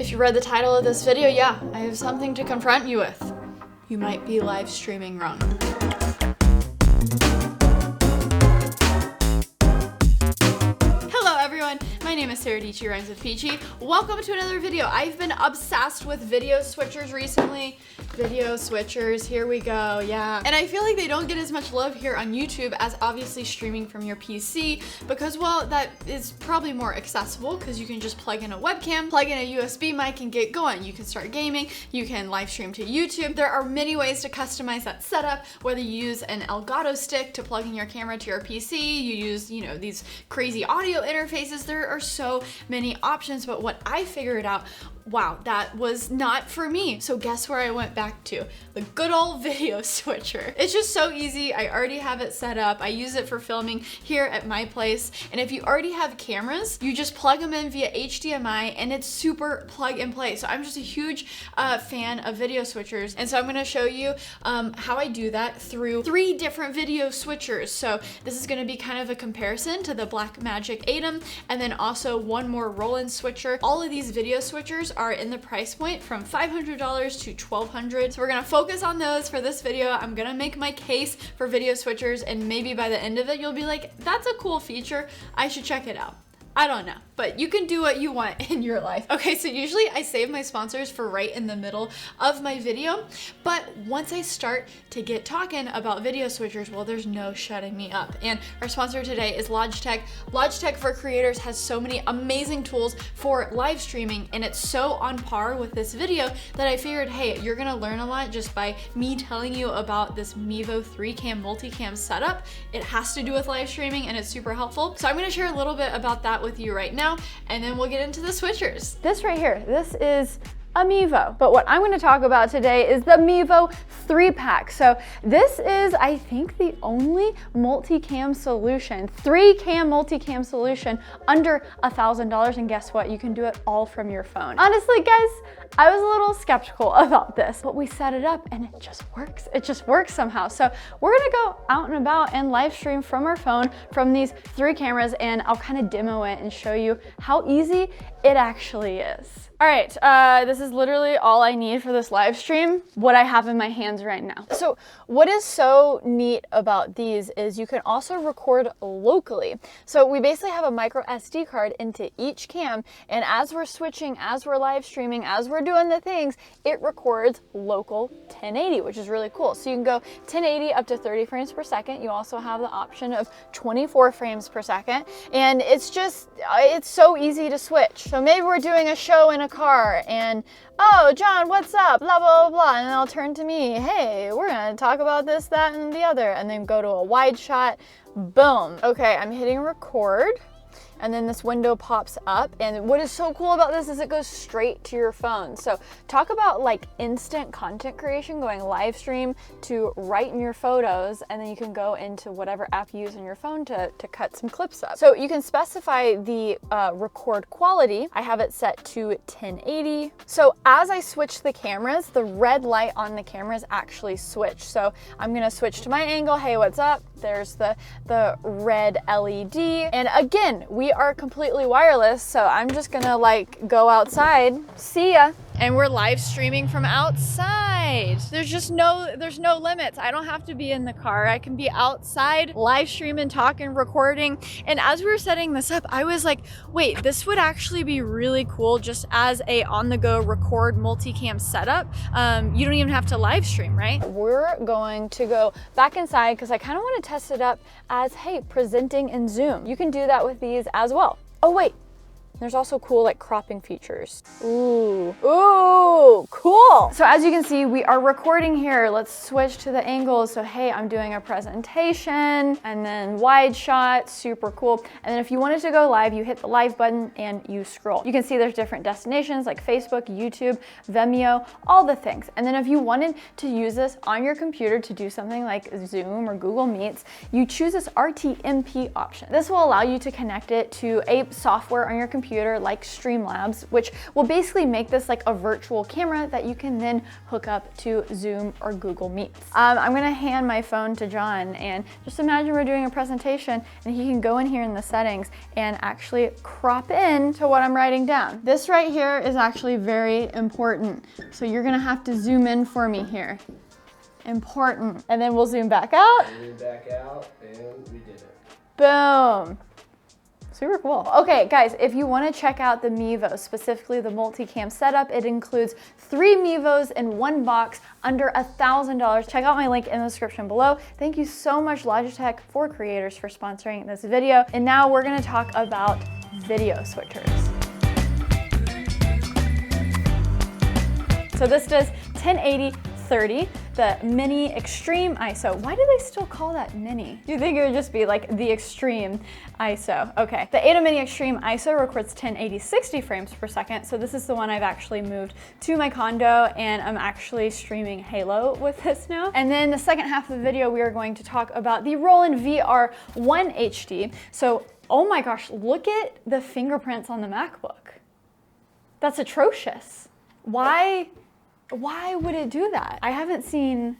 If you read the title of this video, yeah, I have something to confront you with. You might be live streaming wrong. My name is Sara Dietschy, rhymes with Peachy. Welcome to another video. I've been obsessed with video switchers recently. Video switchers, here we go, yeah. And I feel like they don't get as much love here on YouTube as obviously streaming from your PC because, well, that is probably more accessible because you can just plug in a webcam, plug in a USB mic and get going. You can start gaming, you can live stream to YouTube. There are many ways to customize that setup, whether you use an Elgato stick to plug in your camera to your PC, you use, you know, these crazy audio interfaces. There are so many options, but what I figured out, wow, that was not for me. So guess where I went back to? The good old video switcher. It's just so easy. I already have it set up. I use it for filming here at my place. And if you already have cameras, you just plug them in via HDMI and it's super plug and play. So I'm just a huge fan of video switchers. And so I'm gonna show you how I do that through 3 different video switchers. So this is gonna be kind of a comparison to the Blackmagic Atem and then also one more Roland switcher. All of these video switchers are in the price point from $500 to $1,200. So we're gonna focus on those for this video. I'm gonna make my case for video switchers and maybe by the end of it, you'll be like, that's a cool feature. I should check it out. I don't know, but you can do what you want in your life. Okay, so usually I save my sponsors for right in the middle of my video, but once I start to get talking about video switchers, well, there's no shutting me up. And our sponsor today is Logitech. Logitech for Creators has so many amazing tools for live streaming, and it's so on par with this video that I figured, hey, you're gonna learn a lot just by me telling you about this Mevo 3-cam multicam setup. It has to do with live streaming and it's super helpful. So I'm gonna share a little bit about that with you right now, and then we'll get into the switchers. This right here, this is a Mevo, but what I'm going to talk about today is the Mevo 3-pack. So this is, I think, the only multicam solution, 3-cam multicam solution under $1,000, and guess what? You can do it all from your phone. Honestly, guys, I was a little skeptical about this, but we set it up and it just works. It just works somehow. So we're gonna go out and about and live stream from our phone from these 3 cameras, and I'll kind of demo it and show you how easy it actually is. All right, this is literally all I need for this live stream, what I have in my hands right now. So what is so neat about these is you can also record locally. So we basically have a micro SD card into each cam, and as we're switching, as we're live streaming, as we're doing the things, it records local 1080, which is really cool. So you can go 1080 up to 30 frames per second. You also have the option of 24 frames per second, and it's just, it's so easy to switch. So maybe we're doing a show in a car and, oh, John, what's up? Blah, blah, blah, blah. And they'll turn to me, hey, we're gonna talk about this, that, and the other. And then go to a wide shot, boom. Okay, I'm hitting record. And then this window pops up, and what is so cool about this is it goes straight to your phone. So talk about like instant content creation, going live stream to right in your photos, and then you can go into whatever app you use on your phone to cut some clips up. So you can specify the record quality. I have it set to 1080. So as I switch the cameras, the red light on the cameras actually switch. So I'm gonna switch to my angle. Hey, what's up? There's the red LED. And again, we are completely wireless, so I'm just gonna like go outside. See ya. And we're live streaming from outside. There's no limits. I don't have to be in the car. I can be outside, live streaming, talking, recording. And as we were setting this up, I was like, wait, this would actually be really cool just as a on-the-go record multicam setup. You don't even have to live stream, right? We're going to go back inside because I kind of want to test it up as, hey, presenting in Zoom. You can do that with these as well. Oh, wait. There's also cool like cropping features. Ooh, cool. So as you can see, we are recording here. Let's switch to the angles. So hey, I'm doing a presentation and then wide shot, super cool. And then if you wanted to go live, you hit the live button and you scroll. You can see there's different destinations like Facebook, YouTube, Vimeo, all the things. And then if you wanted to use this on your computer to do something like Zoom or Google Meets, you choose this RTMP option. This will allow you to connect it to a software on your computer computer like Streamlabs, which will basically make this like a virtual camera that you can then hook up to Zoom or Google Meets. I'm gonna hand my phone to John, and just imagine we're doing a presentation and he can go in here in the settings and actually crop in to what I'm writing down. This right here is actually very important. So you're gonna have to zoom in for me here. Important. And then we'll zoom back out. Zoom back out, and we did it. Boom. Super cool. Okay, guys, if you want to check out the Mevo, specifically the multicam setup, it includes 3 Mevos in one box under $1,000. Check out my link in the description below. Thank you so much, Logitech for Creators, for sponsoring this video. And now we're going to talk about video switchers. So this does 1080/30, the Mini Extreme ISO. Why do they still call that Mini? You think it would just be like the Extreme ISO? Okay, the Atem Mini Extreme ISO records 1080/60 frames per second. So this is the one I've actually moved to my condo, and I'm actually streaming Halo with this now. And then the second half of the video, we are going to talk about the Roland VR-1HD. So, oh my gosh, look at the fingerprints on the MacBook. That's atrocious. Why would it do that? I haven't seen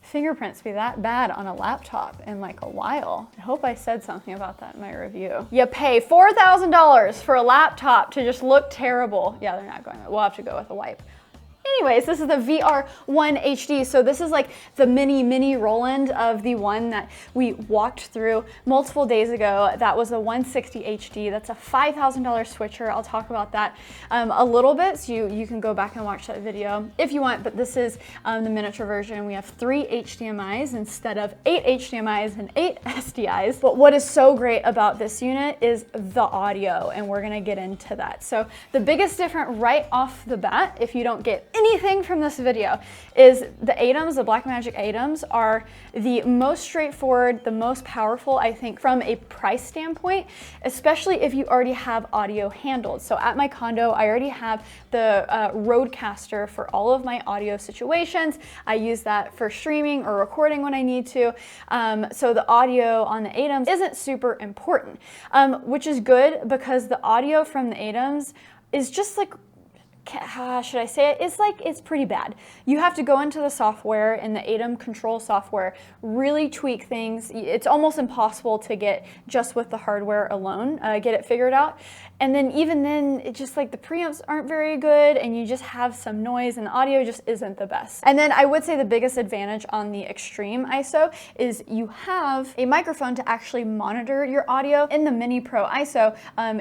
fingerprints be that bad on a laptop in like a while. I hope I said something about that in my review. You pay $4,000 for a laptop to just look terrible. Yeah, they're not going, we'll have to go with a wipe. Anyways, this is the VR-1HD. So this is like the mini Roland of the one that we walked through multiple days ago. That was a 160 HD. That's a $5,000 switcher. I'll talk about that a little bit, so you can go back and watch that video if you want. But this is the miniature version. We have 3 HDMIs instead of 8 HDMIs and 8 SDIs. But what is so great about this unit is the audio, and we're gonna get into that. So the biggest difference right off the bat, if you don't get anything from this video, is the Atems, the Blackmagic Atems, are the most straightforward, the most powerful, I think, from a price standpoint, especially if you already have audio handled. So at my condo, I already have the Rodecaster for all of my audio situations. I use that for streaming or recording when I need to. So the audio on the Atems isn't super important, which is good because the audio from the Atems is just like, how should I say it? It's pretty bad. You have to go into the software, in the Atem control software, really tweak things. It's almost impossible to get just with the hardware alone, get it figured out. And then even then, it's just like the preamps aren't very good, and you just have some noise, and the audio just isn't the best. And then I would say the biggest advantage on the Extreme ISO is you have a microphone to actually monitor your audio. In the Mini Pro ISO,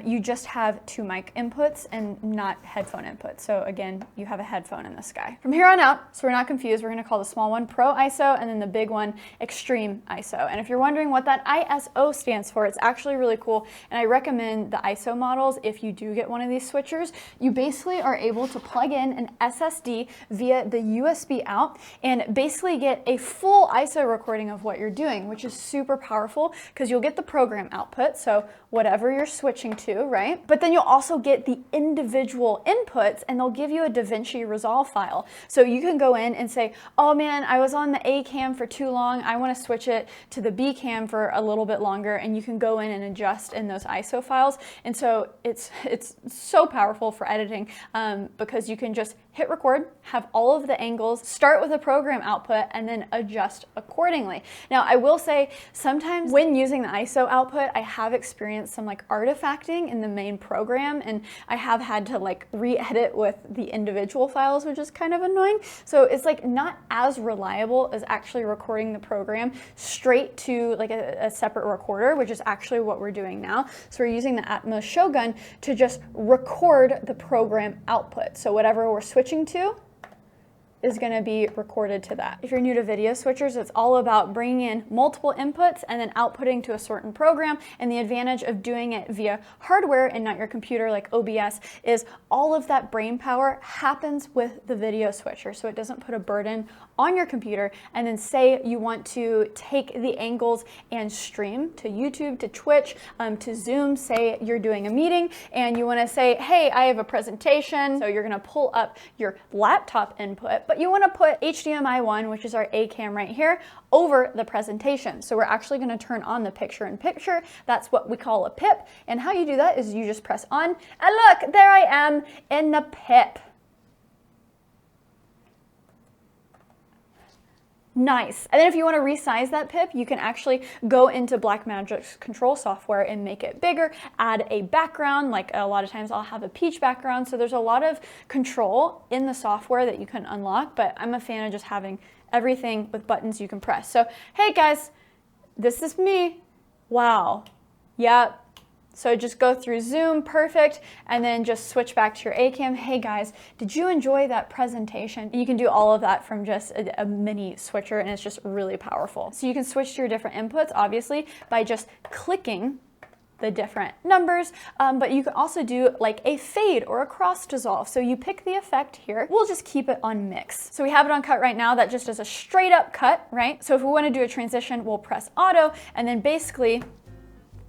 you just have 2 mic inputs and not headphone inputs. So again, you have a headphone in this guy. From here on out, so we're not confused, we're gonna call the small one Pro ISO, and then the big one Extreme ISO. And if you're wondering what that ISO stands for, it's actually really cool, and I recommend the ISO models. If you do get one of these switchers, you basically are able to plug in an SSD via the USB out and basically get a full ISO recording of what you're doing, which is super powerful because you'll get the program output, so whatever you're switching to, right? But then you'll also get the individual inputs, and they'll give you a DaVinci Resolve file. So you can go in and say, oh man, I was on the A cam for too long, I want to switch it to the B cam for a little bit longer, and you can go in and adjust in those ISO files. And so it's so powerful for editing because you can just hit record, have all of the angles, start with a program output, and then adjust accordingly. Now, I will say sometimes when using the ISO output, I have experienced some like artifacting in the main program, and I have had to like re-edit with the individual files, which is kind of annoying. So it's like not as reliable as actually recording the program straight to like a separate recorder, which is actually what we're doing now. So we're using the Atmos Shogun to just record the program output. So whatever we're switching to is going to be recorded to that. If you're new to video switchers, it's all about bringing in multiple inputs and then outputting to a certain program. And the advantage of doing it via hardware and not your computer like OBS is all of that brain power happens with the video switcher. So it doesn't put a burden on your computer. And then say you want to take the angles and stream to YouTube, to Twitch, to Zoom. Say you're doing a meeting and you want to say, hey, I have a presentation. So you're going to pull up your laptop input, but you want to put HDMI 1, which is our A cam right here, over the presentation. So we're actually going to turn on the picture-in-picture. That's what we call a PIP. And how you do that is you just press on, and look, there I am in the PIP. Nice. And then if you want to resize that PIP, you can actually go into Blackmagic's control software and make it bigger, add a background, like a lot of times I'll have a peach background. So there's a lot of control in the software that you can unlock, but I'm a fan of just having everything with buttons you can press. So, hey guys, this is me. Wow. Yep. So just go through zoom, perfect, and then just switch back to your A cam. Hey guys, did you enjoy that presentation? You can do all of that from just a mini switcher, and it's just really powerful. So you can switch to your different inputs, obviously, by just clicking the different numbers, but you can also do like a fade or a cross dissolve. So you pick the effect here. We'll just keep it on mix. So we have it on cut right now. That just is a straight up cut, right? So if we want to do a transition, we'll press auto, and then basically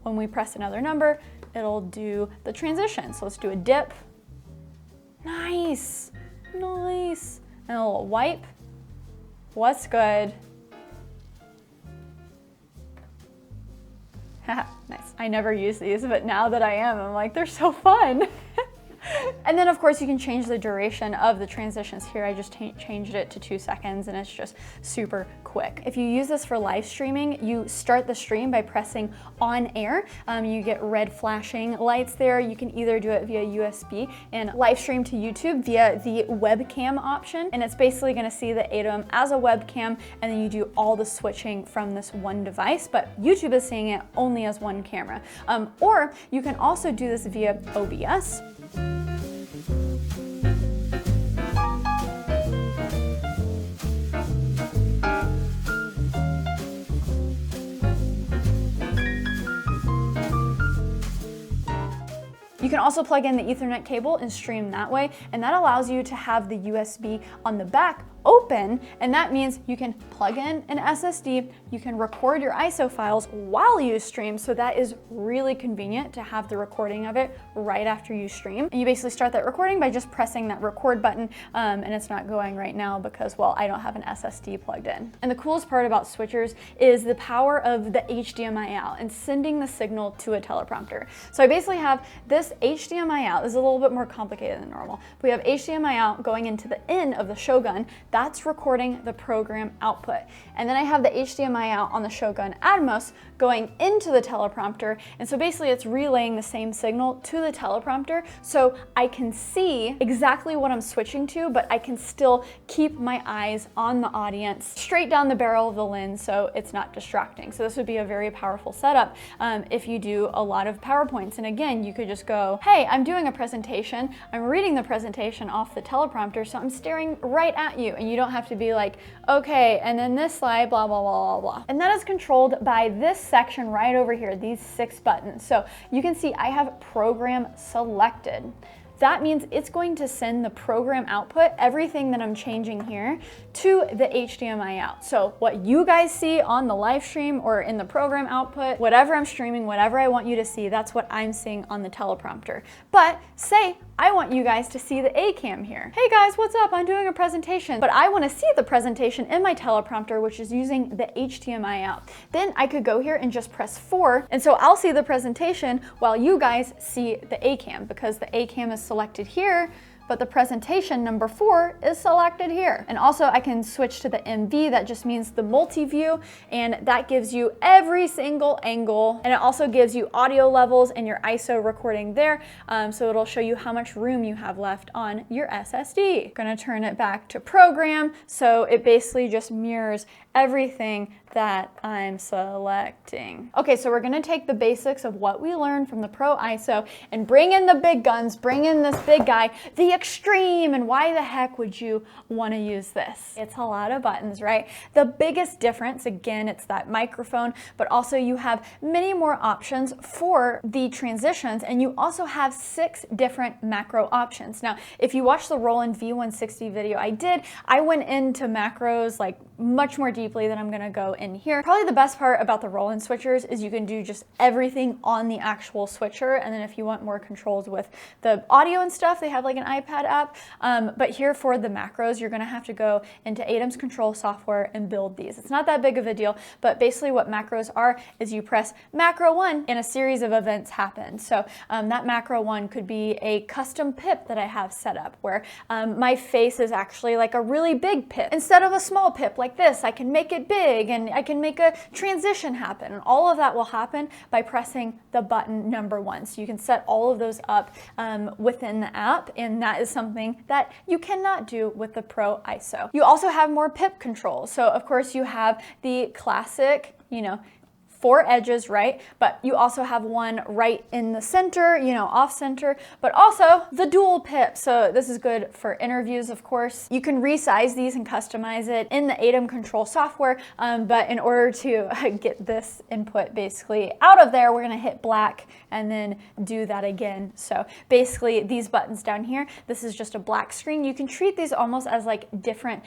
when we press another number, it'll do the transition. So let's do a dip. Nice, nice. And a little wipe. What's good? Nice. I never use these, but now that I am, I'm like, they're so fun. And then of course you can change the duration of the transitions here. I just changed it to 2 seconds, and it's just super quick. If you use this for live streaming, you start the stream by pressing on air. You get red flashing lights there. You can either do it via USB and live stream to YouTube via the webcam option. And it's basically gonna see the Atem as a webcam, and then you do all the switching from this one device, but YouTube is seeing it only as one camera. Or you can also do this via OBS. You can also plug in the Ethernet cable and stream that way, and that allows you to have the USB on the back open, and that means you can plug in an SSD, you can record your ISO files while you stream, so that is really convenient to have the recording of it right after you stream. And you basically start that recording by just pressing that record button, and it's not going right now because, well, I don't have an SSD plugged in. And the coolest part about switchers is the power of the HDMI out and sending the signal to a teleprompter. So I basically have this HDMI out. This is a little bit more complicated than normal. We have HDMI out going into the in of the Shogun. That's recording the program output. And then I have the HDMI out on the Shogun Atmos going into the teleprompter. And so basically it's relaying the same signal to the teleprompter, so I can see exactly what I'm switching to, but I can still keep my eyes on the audience straight down the barrel of the lens, so it's not distracting. So this would be a very powerful setup if you do a lot of PowerPoints. And again, you could just go, hey, I'm doing a presentation, I'm reading the presentation off the teleprompter, so I'm staring right at you, and you don't have to be like, okay, and then this slide, blah, blah, blah, blah, blah. And that is controlled by this section right over here, these 6 buttons. So you can see I have program selected. That means it's going to send the program output, everything that I'm changing here, to the HDMI out. So what you guys see on the live stream or in the program output, whatever I'm streaming, whatever I want you to see, that's what I'm seeing on the teleprompter. But say I want you guys to see the A cam here. Hey guys, what's up? I'm doing a presentation, but I want to see the presentation in my teleprompter, which is using the HDMI out. Then I could go here and just press 4, and so I'll see the presentation while you guys see the A cam, because the A cam is selected here, but the presentation number 4 is selected here. And also I can switch to the MV, that just means the multi-view, and that gives you every single angle, and it also gives you audio levels and your ISO recording there, so it'll show you how much room you have left on your SSD. Gonna turn it back to program, so it basically just mirrors everything that I'm selecting. Okay, so we're gonna take the basics of what we learned from the Pro ISO and bring in the big guns, bring in this big guy, the Extreme, and why the heck would you wanna use this? It's a lot of buttons, right? The biggest difference, again, it's that microphone, but also you have many more options for the transitions, and you also have 6 different macro options. Now, if you watch the Roland VR-1HD video I did, I went into macros like much more deep deeply than I'm gonna go in here. Probably the best part about the Roland switchers is you can do just everything on the actual switcher, and then if you want more controls with the audio and stuff, they have like an iPad app. But here for the macros, you're gonna have to go into Atem's control software and build these. It's not that big of a deal, but basically what macros are is you press macro 1 and a series of events happen. So that macro 1 could be a custom pip that I have set up where my face is actually like a really big pip. Instead of a small pip like this, I can make it big and I can make a transition happen. And all of that will happen by pressing the button number 1. So you can set all of those up within the app, and that is something that you cannot do with the Pro ISO. You also have more pip controls. So of course you have the classic, you know, 4 edges, right? But you also have one right in the center, you know, off center, but also the dual pip. So this is good for interviews, of course. You can resize these and customize it in the Atem control software, but in order to get this input basically out of there, we're gonna hit black and then do that again. So basically these buttons down here, this is just a black screen. You can treat these almost as like different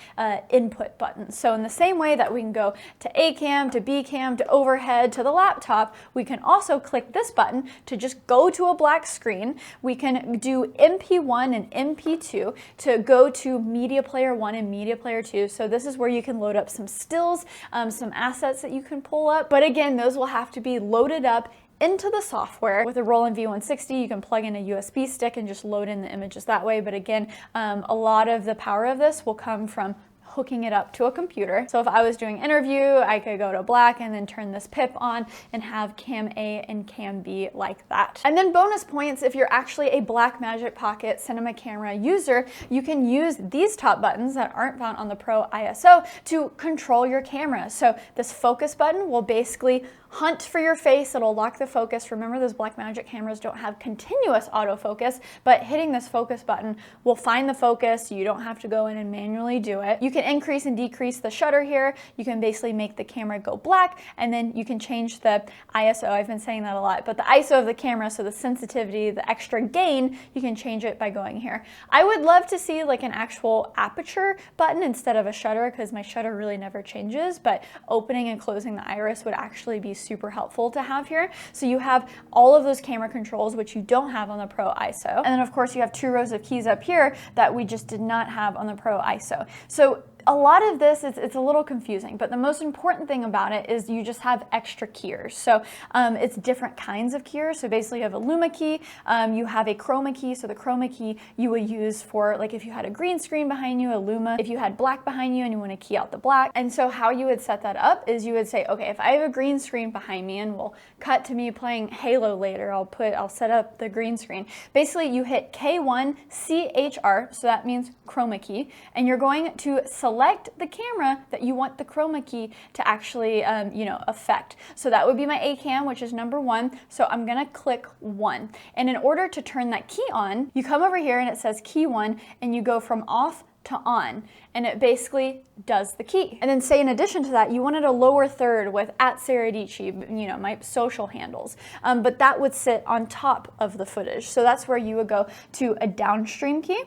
input buttons. So in the same way that we can go to A cam, to B cam, to overhead, to the laptop, we can also click this button to just go to a black screen. We can do MP1 and MP2 to go to Media Player 1 and Media Player 2. So this is where you can load up some stills, some assets that you can pull up. But again, those will have to be loaded up into the software. With a Roland VR-1HD, you can plug in a USB stick and just load in the images that way. But again, a lot of the power of this will come from hooking it up to a computer. So if I was doing interview, I could go to black and then turn this pip on and have cam A and cam B like that. And then bonus points, if you're actually a Blackmagic Pocket cinema camera user, you can use these top buttons that aren't found on the Pro ISO to control your camera. So this focus button will basically hunt for your face. It'll lock the focus. Remember, those Blackmagic cameras don't have continuous autofocus, but hitting this focus button will find the focus. You don't have to go in and manually do it. You can increase and decrease the shutter here. You can basically make the camera go black, and then you can change the ISO. I've been saying that a lot, but the ISO of the camera, so the sensitivity, the extra gain, you can change it by going here. I would love to see like an actual aperture button instead of a shutter, because my shutter really never changes, but opening and closing the iris would actually be super helpful to have here. So you have all of those camera controls, which you don't have on the Pro ISO. And then of course you have 2 rows of keys up here that we just did not have on the Pro ISO. So a lot of this, it's a little confusing, but the most important thing about it is you just have extra keys. So it's different kinds of keys. So basically you have a luma key, you have a chroma key. So the chroma key you would use for like if you had a green screen behind you, a luma, if you had black behind you and you want to key out the black. And so how you would set that up is you would say, okay, if I have a green screen behind me, and we'll cut to me playing Halo later, I'll set up the green screen. Basically you hit K1 CHR, so that means chroma key, and you're going to select the camera that you want the chroma key to actually, you know, affect. So that would be my A cam, which is number 1. So I'm gonna click 1. And in order to turn that key on, you come over here and it says key 1, and you go from off to on, and it basically does the key. And then say in addition to that, you wanted a lower third with @Sara Dietschy, you know, my social handles, but that would sit on top of the footage. So that's where you would go to a downstream key,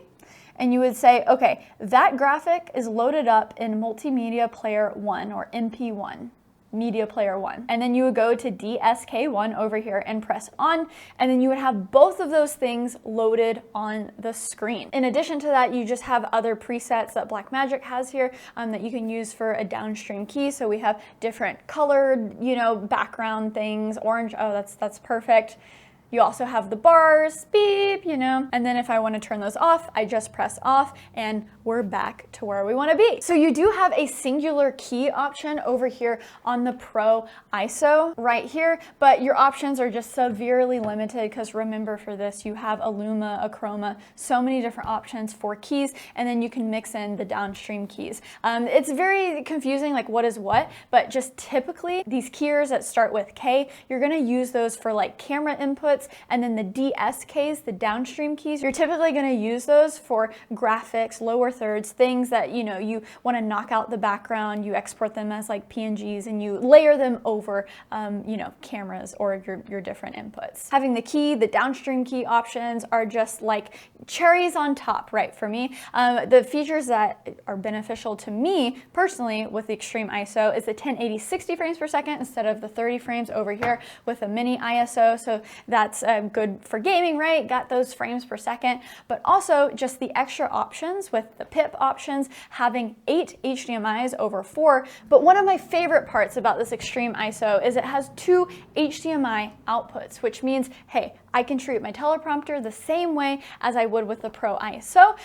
and you would say, okay, that graphic is loaded up in Multimedia Player 1 or MP1. Media Player 1. And then you would go to DSK1 over here and press on, and then you would have both of those things loaded on the screen. In addition to that, you just have other presets that Blackmagic has here that you can use for a downstream key. So we have different colored, you know, background things, orange, oh, that's perfect. You also have the bars, beep, you know, and then if I want to turn those off, I just press off and we're back to where we want to be. So you do have a singular key option over here on the Pro ISO right here, but your options are just severely limited because remember for this, you have a luma, a chroma, so many different options for keys, and then you can mix in the downstream keys. It's very confusing, like what is what, but just typically these keys that start with K, you're going to use those for like camera inputs, outputs, and then the DS keys, the downstream keys, you're typically going to use those for graphics, lower thirds, things that, you know, you want to knock out the background, you export them as like PNGs, and you layer them over, you know, cameras or your different inputs. Having the key, the downstream key options are just like cherries on top, right? For me, the features that are beneficial to me personally with the Extreme ISO is the 1080 60 frames per second instead of the 30 frames over here with a mini ISO. So that's good for gaming, right? Got those frames per second, but also just the extra options with the PIP options, having 8 HDMIs over 4. But one of my favorite parts about this Extreme ISO is it has 2 HDMI outputs, which means, hey, I can treat my teleprompter the same way as I would with the Pro ISO,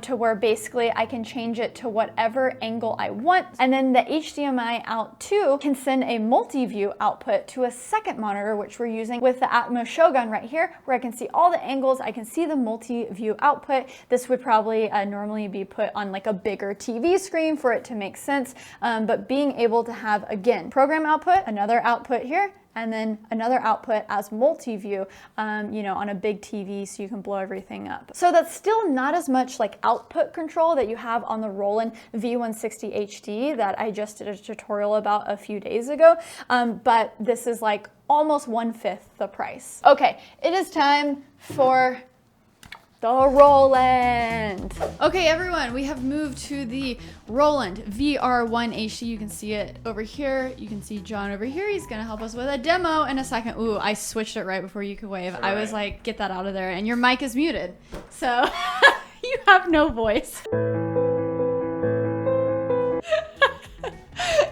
to where basically I can change it to whatever angle I want. And then the HDMI out 2 can send a multi-view output to a second monitor, which we're using with the Atem Shogun right here, where I can see all the angles, I can see the multi-view output. This would probably normally be put on like a bigger TV screen for it to make sense, but being able to have, again, program output, another output here, and then another output as multi-view, you know, on a big TV so you can blow everything up. So that's still not as much like output control that you have on the Roland V160 HD that I just did a tutorial about a few days ago, but this is like almost 1/5 the price. Okay, it is time for the Roland. Okay, everyone, we have moved to the Roland VR-1HD. You can see it over here. You can see John over here. He's gonna help us with a demo in a second. Ooh, I switched it right before you could wave. I was like, get that out of there. And your mic is muted, so you have no voice.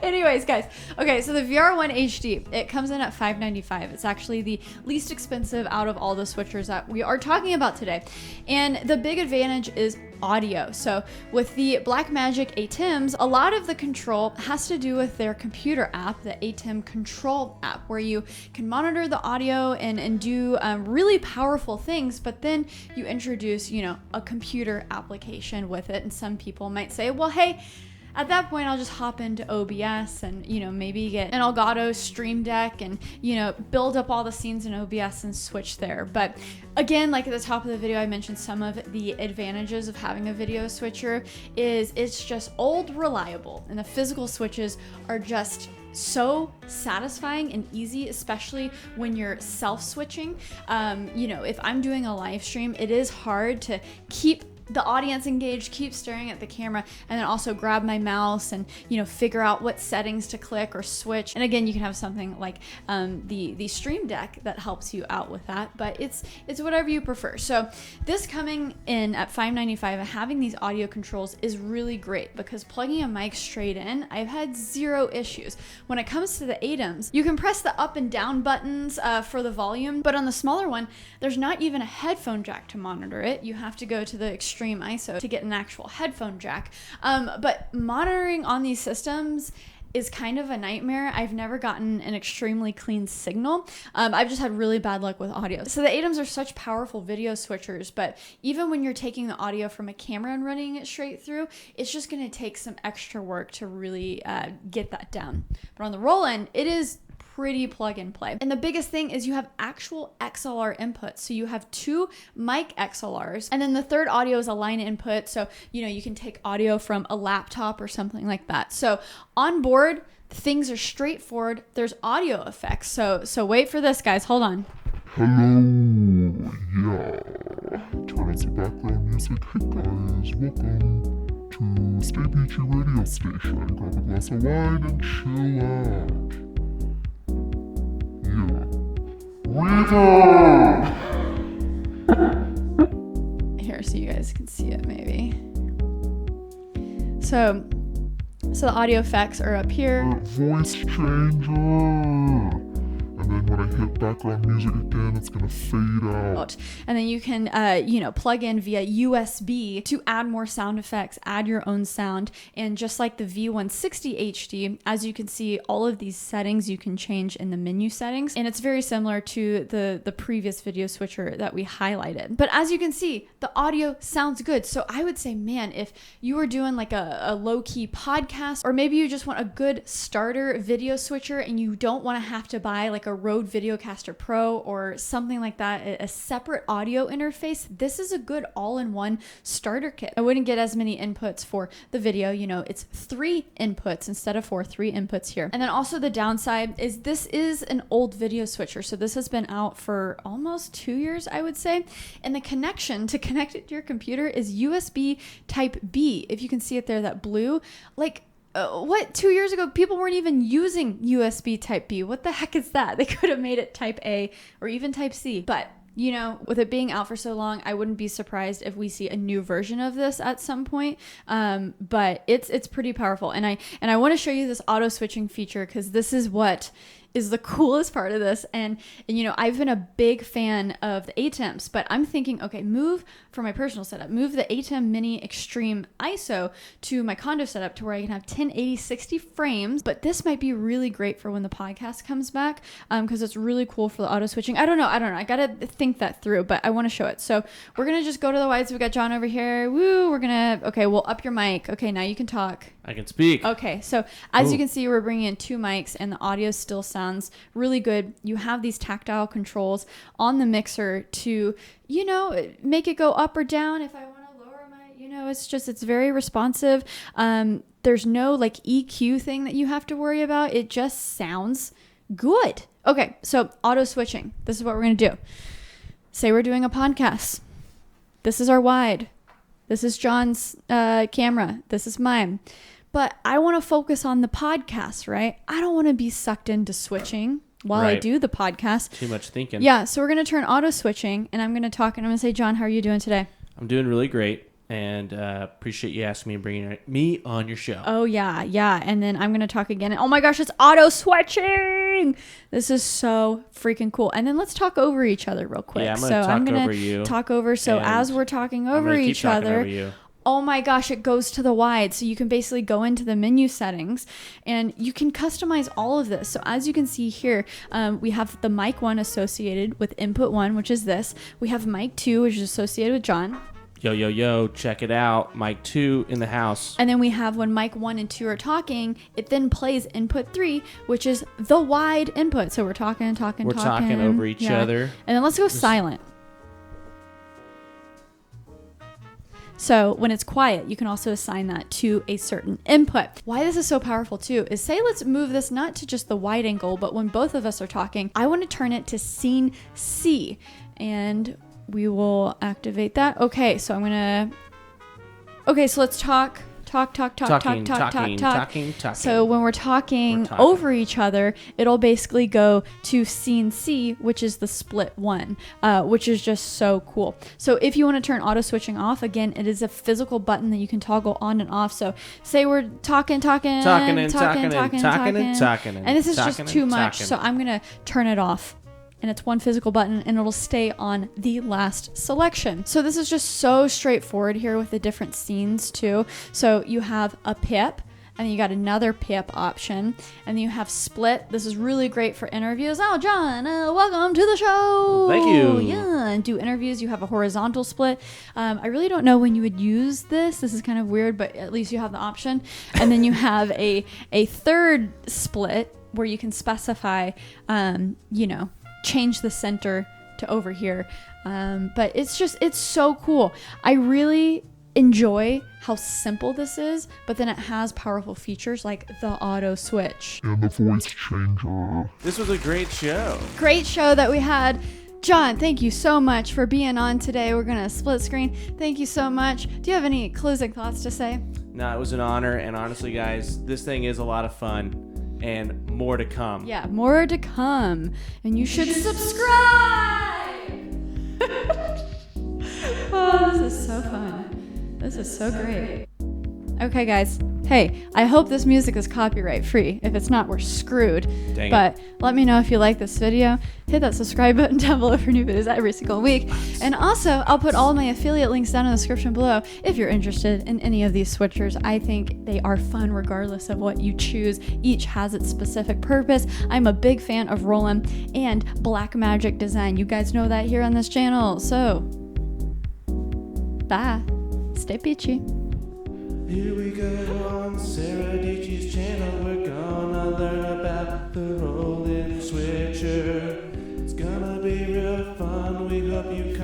Anyways, guys, okay, so the VR-1HD, it comes in at $595. It's actually the least expensive out of all the switchers that we are talking about today. And the big advantage is audio. So with the Blackmagic Atems, a lot of the control has to do with their computer app, the Atem Control app, where you can monitor the audio and do really powerful things, but then you introduce, you know, a computer application with it. And some people might say, well, hey, at that point, I'll just hop into OBS and, you know, maybe get an Elgato Stream Deck and, you know, build up all the scenes in OBS and switch there. But again, like at the top of the video, I mentioned some of the advantages of having a video switcher is it's just old, reliable, and the physical switches are just so satisfying and easy, especially when you're self-switching. You know, if I'm doing a live stream, it is hard to keep the audience engaged, keep staring at the camera, and then also grab my mouse and, you know, figure out what settings to click or switch. And again, you can have something like the Stream Deck that helps you out with that, but it's whatever you prefer. So this coming in at $595 and having these audio controls is really great because plugging a mic straight in, I've had 0 issues. When it comes to the Atems, you can press the up and down buttons for the volume, but on the smaller one, there's not even a headphone jack to monitor it. You have to go to the Extreme ISO to get an actual headphone jack. But monitoring on these systems is kind of a nightmare. I've never gotten an extremely clean signal. I've just had really bad luck with audio. So the Atems are such powerful video switchers, but even when you're taking the audio from a camera and running it straight through, it's just gonna take some extra work to really get that down. But on the Roland, it is pretty plug and play. And the biggest thing is you have actual XLR inputs. So you have 2 mic XLRs, and then the third audio is a line input. So, you know, you can take audio from a laptop or something like that. So on board, things are straightforward. There's audio effects. So wait for this, guys. Hold on. Hello, yeah. Turn on some background music. Hey guys, welcome to Stay Dietschy Radio Station. Grab a glass of wine and chill out. Here, so you guys can see it maybe. So the audio effects are up here. Voice changer. And then when I hit background music again, it's gonna fade out. And then you can, you know, plug in via USB to add more sound effects, add your own sound. And just like the V160 HD, as you can see, all of these settings you can change in the menu settings. And it's very similar to the previous video switcher that we highlighted. But as you can see, the audio sounds good. So I would say, man, if you were doing like a low-key podcast, or maybe you just want a good starter video switcher and you don't want to have to buy like a Rode Rode Videocaster Pro or something like that, a separate audio interface, this is a good all-in-one starter kit. I wouldn't get as many inputs for the video. You know, it's 3 inputs instead of 4, 3 inputs here. And then also the downside is this is an old video switcher. So this has been out for almost 2 years, I would say. And the connection to connect it to your computer is USB Type B. If you can see it there, that blue, like, what, 2 years ago, people weren't even using USB Type B. What the heck is that? They could have made it Type A or even Type C. But, you know, with it being out for so long, I wouldn't be surprised if we see a new version of this at some point. But it's pretty powerful. And I want to show you this auto switching feature because this is what is the coolest part of this. And you know, I've been a big fan of the Atems, but I'm thinking, okay, move for my personal setup, move the Atem Mini Extreme ISO to my condo setup to where I can have 1080 60 frames. But this might be really great for when the podcast comes back, because it's really cool for the auto switching. I don't know. I gotta think that through, but I want to show it. So we're gonna just go to the wides. We got John over here. Woo! Okay, we'll up your mic. Okay, now you can talk. I can speak. Okay, so as you can see, we're bringing in 2 mics and the audio still sounds really good. You have these tactile controls on the mixer to, you know, make it go up or down if I want to lower my, you know, it's very responsive. There's no like EQ thing that you have to worry about. It just sounds good. Okay, so auto switching. This is what we're going to do. Say we're doing a podcast. This is our wide. This is John's camera. This is mine. But I want to focus on the podcast, right? I don't want to be sucked into switching while I do the podcast. Too much thinking. Yeah, so we're going to turn auto switching, and I'm going to talk, and I'm going to say, John, how are you doing today? I'm doing really great, and appreciate you asking me and bringing me on your show. Oh, yeah. And then I'm going to talk again. And oh, my gosh, it's auto switching. This is so freaking cool. And then let's talk over each other real quick. Yeah, I'm going to talk over. So as we're talking over each other, oh my gosh, it goes to the wide. So you can basically go into the menu settings and you can customize all of this. So as you can see here, we have the mic 1 associated with input 1, which is this. We have mic 2, which is associated with John. Yo, check it out. Mic 2 in the house. And then we have when mic 1 and 2 are talking, it then plays input 3, which is the wide input. So we're talking over each other. And then let's go silent. So when it's quiet, you can also assign that to a certain input. Why this is so powerful too is, say let's move this not to just the wide angle, but when both of us are talking, I want to turn it to scene C, and we will activate that. Okay, so so let's talk. Talking. So when we're talking over each other, it'll basically go to scene C, which is the split 1, which is just so cool. So if you want to turn auto switching off, again, it is a physical button that you can toggle on and off. So say we're talking, and this is just too much. So I'm going to turn it off. And it's one physical button, and it'll stay on the last selection. So this is just so straightforward here with the different scenes too. So you have a pip, and then you got another pip option, and then you have split. This is really great for interviews. Oh, John, welcome to the show. Thank you. Yeah, and do interviews. You have a horizontal split. I really don't know when you would use this. This is kind of weird, but at least you have the option. And then you have a third split where you can specify, change the center to over here. But it's so cool. I really enjoy how simple this is, but then it has powerful features like the auto switch. And the voice changer. This was a great show. Great show that we had. John, thank you so much for being on today. We're going to split screen. Thank you so much. Do you have any closing thoughts to say? No, it was an honor. And honestly, guys, this thing is a lot of fun. And more to come. Yeah, more to come. And you should subscribe! Oh, this is so fun. This is so great. Okay, guys. Hey, I hope this music is copyright free. If it's not, we're screwed. Dang but let me know if you like this video. Hit that subscribe button down below for new videos every single week. And also, I'll put all my affiliate links down in the description below if you're interested in any of these switchers. I think they are fun regardless of what you choose. Each has its specific purpose. I'm a big fan of Roland and Blackmagic design. You guys know that here on this channel. So, bye. Stay peachy. Here we go on Sara Dietschy's channel. We're gonna learn about the Roland switcher. hope you